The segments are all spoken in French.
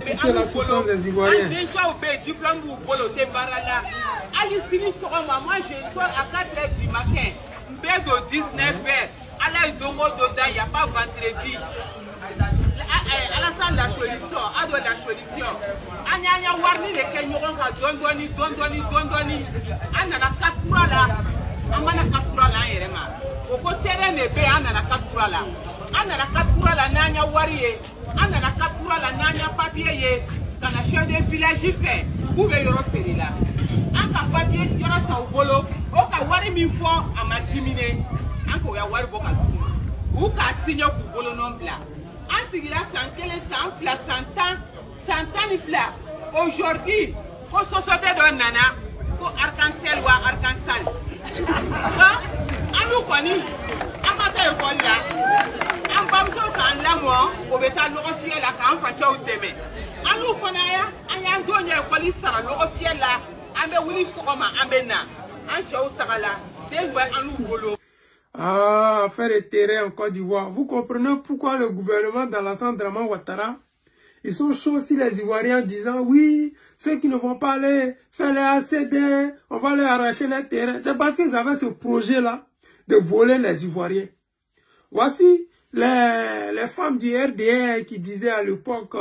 Écoutez la souffrance des Ivoiriens. Moi, je sors à 4h du matin. Au 19h. À la il n'y a pas vendredi. Alassane la solution. Ado la solution. Anya warni le kenyoron ka dondoni. Anana katura la. Amana katura la yerema. Oko terrain ne be anana katura la. Anana katura la nanya wariye. Anana katura la nanya papier ye. Kana chef de village fait. Pouvez yoro feri la. Anka papier yoro sa ubolo. Oka wari mi fo ama dimine. Anko ya wari boka duma. Uka signo ku bolo non bla. Ansigila sankele san fla santan ni fla. Aujourd'hui, ko sosote do nana ko arc-en-ciel wa arc-en-ciel. Anu kwani amata e kolla. Ambamso kan lamo o beta lo ofie la kan fa chaw teme. Anu fana ya anya ndonya e kolli sara lo ofie la ambe wuli sokoma ambe na. An chaw tagala dengwa anu bolo. Ah, faire des terrains en Côte d'Ivoire. Vous comprenez pourquoi le gouvernement d'Alassane Draman Ouattara, ils sont chauds aussi les Ivoiriens en disant oui, ceux qui ne vont pas aller faire les ACD, on va leur arracher les terrains. C'est parce qu'ils avaient ce projet-là de voler les Ivoiriens. Voici les femmes du RDR qui disaient à l'époque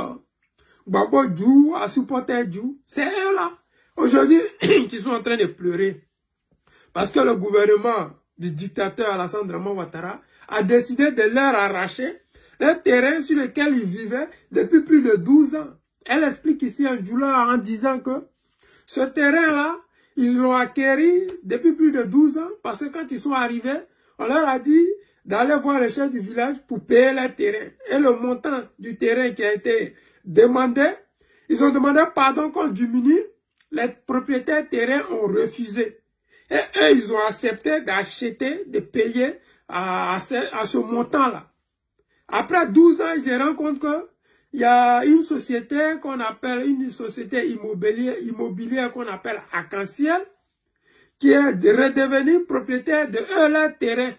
Babo Djou a supporté Djou. C'est eux là, aujourd'hui, qui sont en train de pleurer. Parce que le gouvernement du dictateur Alassane Draman Ouattara a décidé de leur arracher le terrain sur lequel ils vivaient depuis plus de 12 ans. Elle explique ici en Djoula en disant que ce terrain-là, ils l'ont acquis depuis plus de 12 ans parce que quand ils sont arrivés, on leur a dit d'aller voir le chef du village pour payer le terrain. Et le montant du terrain qui a été demandé, ils ont demandé pardon qu'on diminue. Les propriétaires terrain ont refusé. Et eux, ils ont accepté d'acheter, de payer à ce montant-là. Après 12 ans, ils se rendent compte qu'il y a une société qu'on appelle, une société immobilière qu'on appelle Arc-en-Ciel, qui est redevenue propriétaire de eux, leur terrain.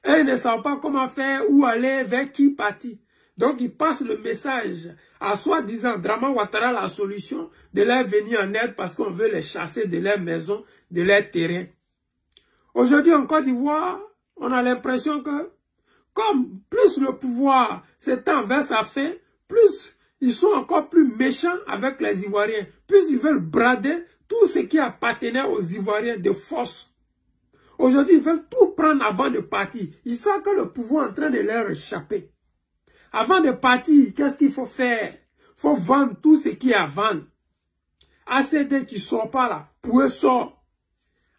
Et ils ne savent pas comment faire, où aller, vers qui partir. Donc, ils passent le message à soi-disant Draman Ouattara la solution de leur venir en aide parce qu'on veut les chasser de leur maison, de leur terrain. Aujourd'hui, en Côte d'Ivoire, on a l'impression que comme plus le pouvoir s'étend vers sa fin, plus ils sont encore plus méchants avec les Ivoiriens. Plus ils veulent brader tout ce qui appartenait aux Ivoiriens de force. Aujourd'hui, ils veulent tout prendre avant de partir. Ils savent que le pouvoir est en train de leur échapper. Avant de partir, qu'est-ce qu'il faut faire? Il faut vendre tout ce qui est à vendre. ACD qui ne sort pas là, pour eux sort.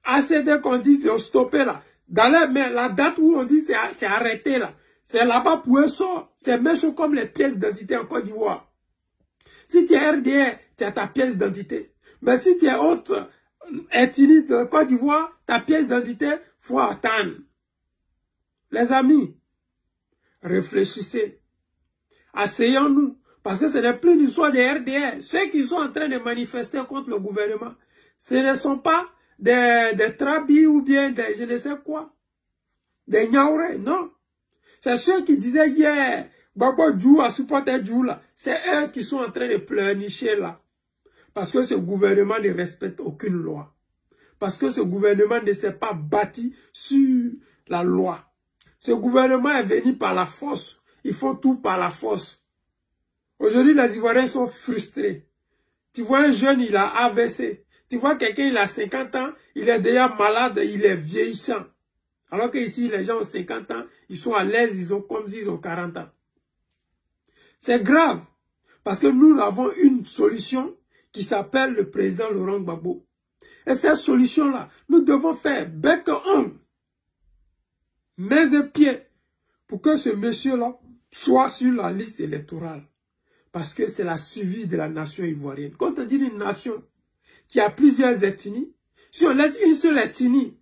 ACD qu'on dit c'est stoppé là. Dans les mains, la date où on dit c'est arrêté là. C'est là-bas pour eux sort. C'est même chose comme les pièces d'identité en Côte d'Ivoire. Si tu es RDR, tu as ta pièce d'identité. Mais si tu es autre ethnie de Côte d'Ivoire, ta pièce d'identité, faut attendre. Les amis, réfléchissez. Asseyons-nous, parce que ce n'est plus l'histoire des RDR. Ceux qui sont en train de manifester contre le gouvernement, ce ne sont pas des trabis ou bien des je ne sais quoi, des Niaouré, non. C'est ceux qui disaient hier, Babo Djou a supporté Djou là. C'est eux qui sont en train de pleurnicher là. Parce que ce gouvernement ne respecte aucune loi. Parce que ce gouvernement ne s'est pas bâti sur la loi. Ce gouvernement est venu par la force. Ils font tout par la force. Aujourd'hui, les Ivoiriens sont frustrés. Tu vois un jeune, il a AVC. Tu vois quelqu'un, il a 50 ans, il est déjà malade, il est vieillissant. Alors que ici, les gens ont 50 ans, ils sont à l'aise, ils ont comme s'ils ont 40 ans. C'est grave. Parce que nous avons une solution qui s'appelle le président Laurent Gbagbo. Et cette solution-là, nous devons faire bec ongle, mains et pieds, pour que ce monsieur-là soit sur la liste électorale. Parce que c'est la survie de la nation ivoirienne. Quand on dit une nation qui a plusieurs ethnies, si on laisse une seule ethnie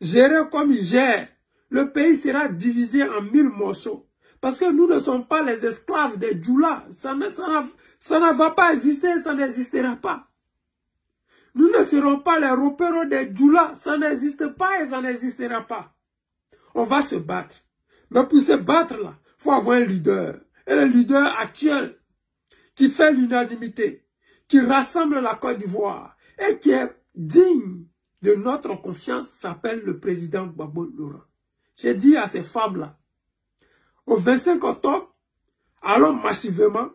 gérer comme il gère, le pays sera divisé en 1000 morceaux. Parce que nous ne sommes pas les esclaves des Djoula. Ça ne va pas exister, ça n'existera pas. Nous ne serons pas les repéros des Djoula. Ça n'existe pas et ça n'existera pas. On va se battre. Mais pour se battre là, il faut avoir un leader. Et le leader actuel, qui fait l'unanimité, qui rassemble la Côte d'Ivoire et qui est digne de notre confiance s'appelle le président Gbagbo Laurent. J'ai dit à ces femmes-là, au 25 octobre, allons massivement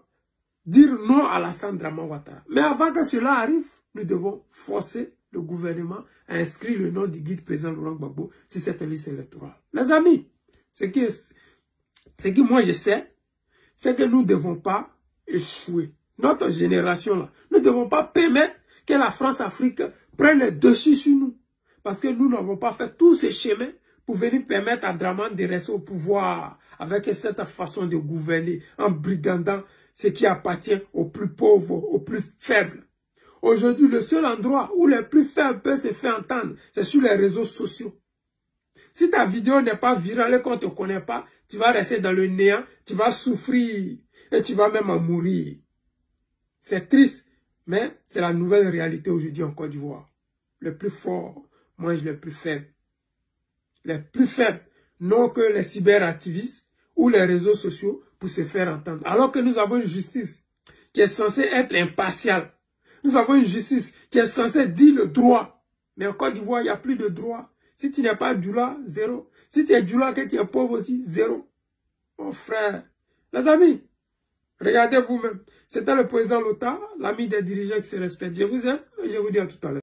dire non à Alassane Dramane Ouattara. Mais avant que cela arrive, nous devons forcer le gouvernement à inscrire le nom du guide président Laurent Gbagbo sur cette liste électorale. Les amis, ce que moi je sais, c'est que nous ne devons pas échouer. Notre génération-là, nous ne devons pas permettre que la France-Afrique prenne le dessus sur nous. Parce que nous n'avons pas fait tous ces chemins pour venir permettre à Dramane de rester au pouvoir avec cette façon de gouverner en brigandant ce qui appartient aux plus pauvres, aux plus faibles. Aujourd'hui, le seul endroit où les plus faibles peuvent se faire entendre, c'est sur les réseaux sociaux. Si ta vidéo n'est pas virale et qu'on ne te connaît pas, tu vas rester dans le néant, tu vas souffrir et tu vas même en mourir. C'est triste, mais c'est la nouvelle réalité aujourd'hui en Côte d'Ivoire. Le plus fort mange le plus faible. Les plus faibles n'ont que les cyberactivistes ou les réseaux sociaux pour se faire entendre. Alors que nous avons une justice qui est censée être impartiale. Nous avons une justice qui est censée dire le droit. Mais en Côte d'Ivoire, il n'y a plus de droit. Si tu n'es pas Djoula, zéro. Si tu es Djoula, que tu es pauvre aussi, zéro. Mon frère. Les amis, regardez vous-même. C'était le président Lota, l'ami des dirigeants qui se respectent. Je vous aime et je vous dis à tout à l'heure.